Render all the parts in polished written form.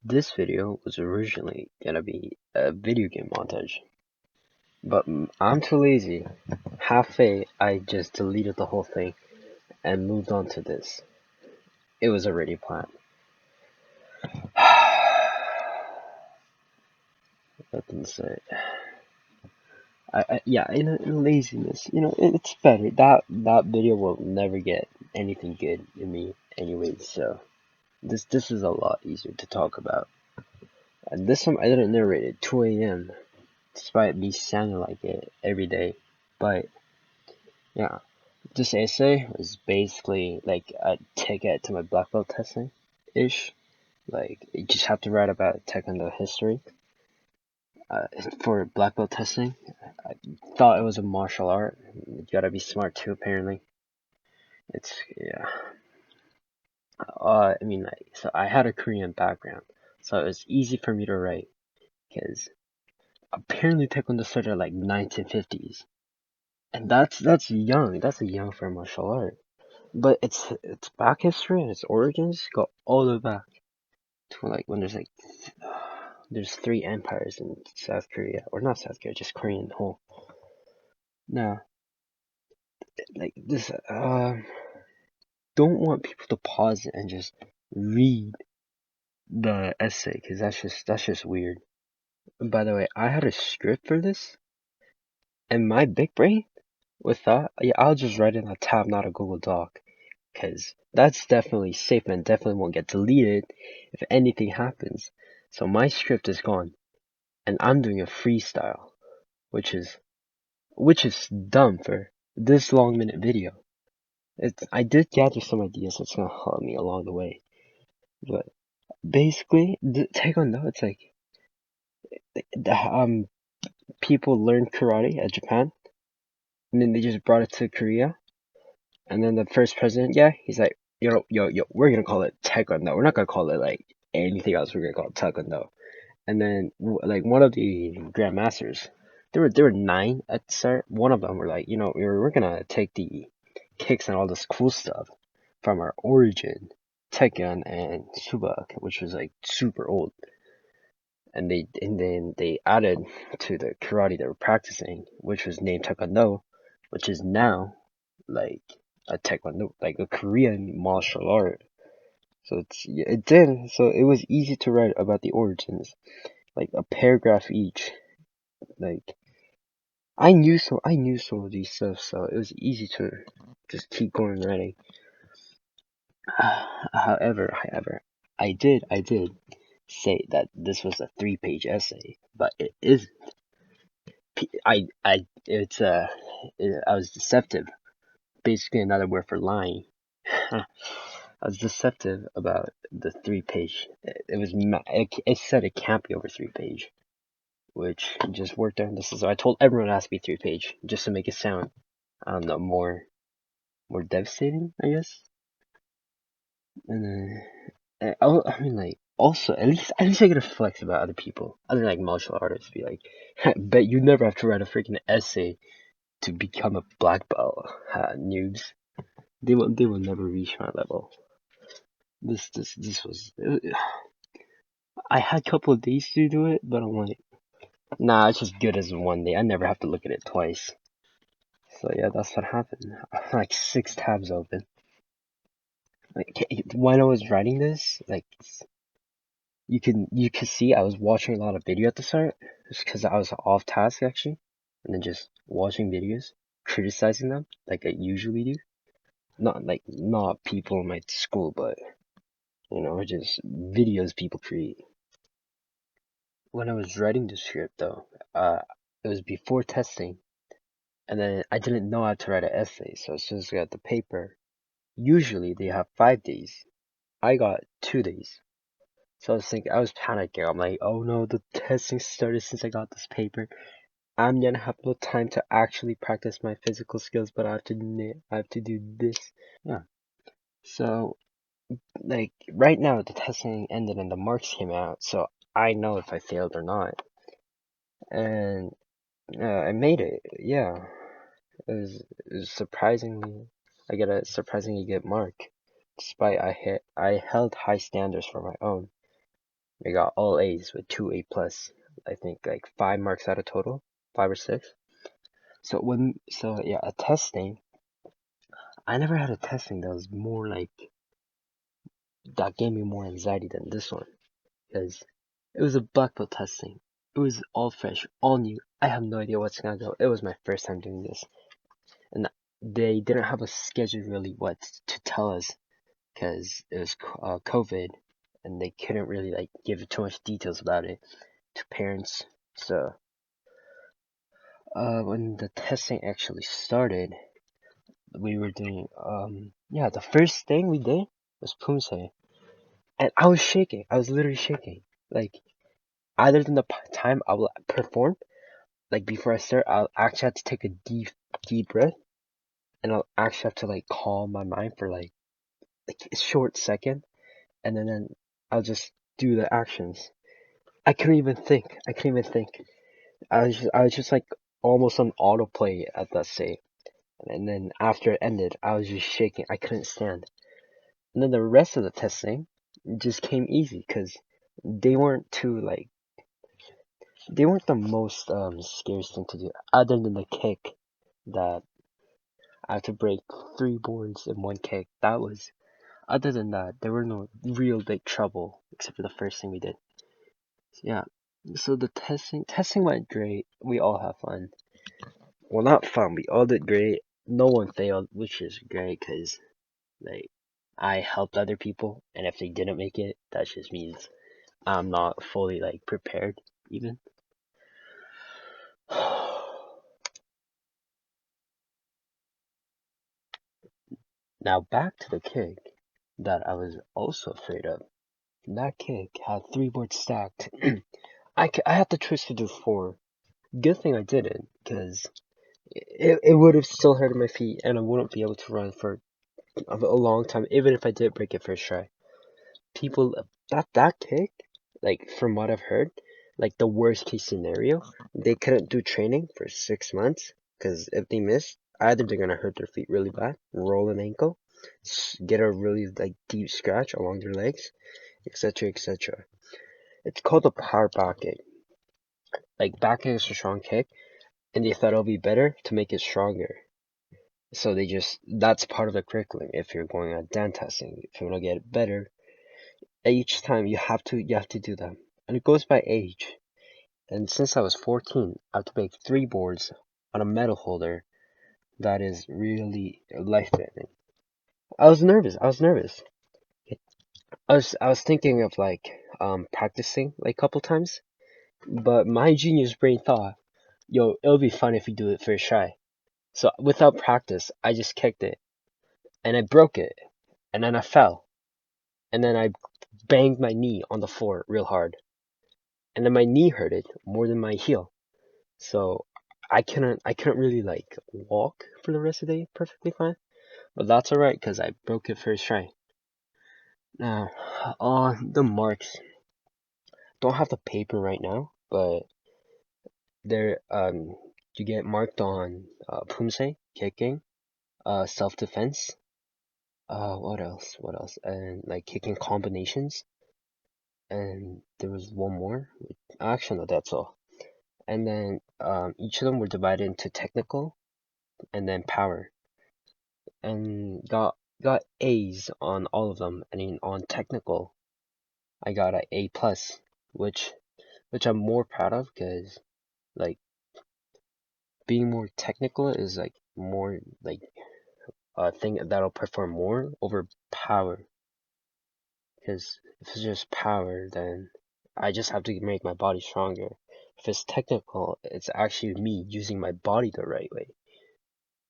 This video was originally gonna be a video game montage, but I'm too lazy. Halfway, I just deleted the whole thing and moved on to this. It was already planned. Nothing to say. Yeah, laziness. It's better. That video will never get anything good in me, anyways. So this is a lot easier to talk about. And this one I didn't narrate it 2 a.m. despite me sounding like it every day. But yeah, this essay was basically like a ticket to my black belt testing ish. Like you just have to write about Taekwondo history. Uh, for black belt testing, I thought it was a martial art. You gotta be smart too, apparently. It's yeah. So I had a Korean background, so it was easy for me to write because apparently Taekwondo started like 1950s, and that's young. That's young for a martial art. But its back history and its origins go all the way back to like when there's three empires in South Korea, or not South Korea, just Korean whole. Now, like this, don't want people to pause it and just read the essay because that's just weird. And by the way, I had a script for this, and my big brain with that, yeah, I'll just write it in a tab, not a Google Doc, because that's definitely safe and definitely won't get deleted if anything happens. So my script is gone, and I'm doing a freestyle, which is dumb for this long minute video. I did gather some ideas that's gonna help me along the way, but basically, take on note, it's like people learned karate at Japan, and then they just brought it to Korea, and then the first president, yeah, he's like, yo, we're gonna call it Taekwondo. We're not gonna call it like anything else. We're gonna call it Taekwondo. And then like one of the grandmasters, there were nine at the start. One of them were like, we're gonna take the kicks and all this cool stuff from our origin, Tekken and Subak, which was like super old. And then they added to the karate they were practicing, which was named Taekwondo, which is now like a Taekwondo, like a Korean martial art. So it was easy to write about the origins, like a paragraph each. Like I knew some of these stuff, so it was easy to just keep going writing. However, I did say that this was a 3-page essay, but it is. I was deceptive. Basically, another word for lying. I was deceptive about the 3-page. It said it can't be over 3-page, which just worked out. So I told everyone it has to be 3-page, just to make it sound, I don't know, more devastating, I guess. And then, like, also, at least I get to flex about other people, other like martial artists. Be like, bet you never have to write a freaking essay to become a black belt, noobs. They will never reach my level. This was. I had a couple of days to do it, but I'm like, nah, it's just good as one day. I never have to look at it twice. So yeah, that's what happened. Like 6 tabs open. Like when I was writing this, like you can see I was watching a lot of video at the start, just because I was off task actually, and then just watching videos, criticizing them like I usually do. Not people in my school, but just videos people create. When I was writing the script though, it was before testing, and then I didn't know how to write an essay, so as soon as I got the paper, usually they have 5 days. I got 2 days. So I was panicking. I'm like, oh no, the testing started since I got this paper. I'm gonna have no time to actually practice my physical skills, but I have to do this. Yeah. So like right now, the testing ended and the marks came out, so I know if I failed or not. And I made it. Yeah, it was surprisingly. I got a surprisingly good mark, despite I held high standards for my own. I got all A's with 2 A plus. I think like 5 marks out of total, 5 or 6. So yeah, a testing. I never had a testing that was more like that gave me more anxiety than this one because it was a black belt testing. It was all fresh, all new. I have no idea what's gonna go. It was my first time doing this, and they didn't have a schedule really what to tell us because it was COVID, and they couldn't really like give too much details about it to parents. So when the testing actually started, we were doing yeah, the first thing we did was Pumse, and I was shaking. I was literally shaking. Like either than the time I will perform, like before I start, I'll actually have to take a deep breath, and I'll actually have to like calm my mind for like a short second, and then I'll just do the actions. I couldn't even think. I couldn't even think. I was just like almost on autoplay at that state. And then after it ended, I was just shaking. I couldn't stand. And then the rest of the testing just came easy because they weren't too like they weren't the most scariest thing to do other than the kick that I had to break 3 boards in one kick. That was other than that there were no real big trouble except for the first thing we did. Yeah. So the testing went great. We all had fun. Well, not fun. We all did great. No one failed, which is great because like I helped other people, and if they didn't make it, that just means I'm not fully like prepared even. Now back to the kick that I was also afraid of. That kick had 3 boards stacked. I had the choice to do 4. Good thing I didn't, because it would have still hurt my feet, and I wouldn't be able to run for a long time, even if I did break it first try. People that kick, like from what I've heard, like the worst case scenario, they couldn't do training for 6 months because if they miss, either they're gonna hurt their feet really bad, roll an ankle, get a really like deep scratch along their legs, etc., etc. It's called a power back kick. Like back kick is a strong kick, and they thought it'll be better to make it stronger. So that's part of the curriculum. If you're going at dance testing, if you want to get it better, each time you have to do that, and it goes by age. And since I was 14, I have to make 3 boards on a medal holder that is really life-threatening. I was nervous. I was thinking of like practicing like a couple times, but my genius brain thought, yo, it'll be fun if you do it first try. So without practice, I just kicked it and I broke it, and then I fell, and then I banged my knee on the floor real hard, and then my knee hurted more than my heel. So I couldn't really like walk for the rest of the day perfectly fine. But that's alright because I broke it first try. Now, on the marks, don't have the paper right now, but there you get marked on pumse, kicking, self defense, what else? What else? And like kicking combinations, and there was one more. Actually, no, that's all. And then each of them were divided into technical and then power, and got A's on all of them. And then on technical, I got a A plus, which I'm more proud of because like being more technical is like more like a thing that'll perform more over power. Because if it's just power, then I just have to make my body stronger. If it's technical, it's actually me using my body the right way.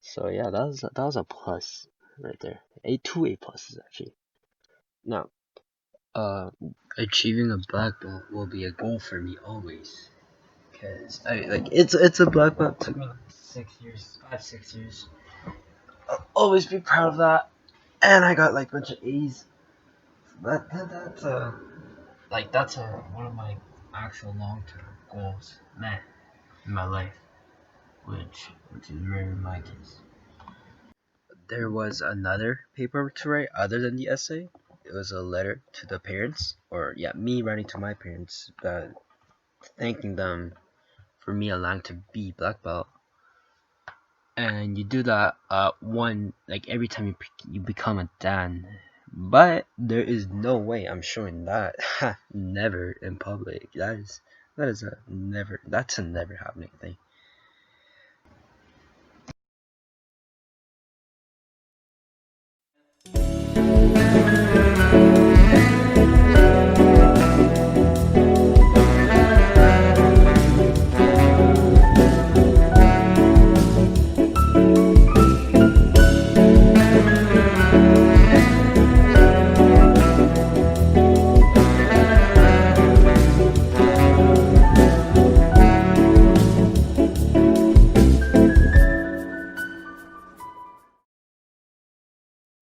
So yeah, that was a plus right there. Two A pluses actually. Now, uh, achieving a black belt will be a goal for me always. Cause I like it's a black belt. It took me like 6 years, 5 6 years. I'll always be proud of that. And I got like a bunch of A's. That's one of my actual long term goals, man, in my life, which is very my case. There was another paper to write other than the essay. it was a letter to the parents, or yeah, me writing to my parents, thanking them for me allowing to be black belt. And you do that one like every time you become a dan. But there is no way I'm showing that. Never in public. That's a never happening thing.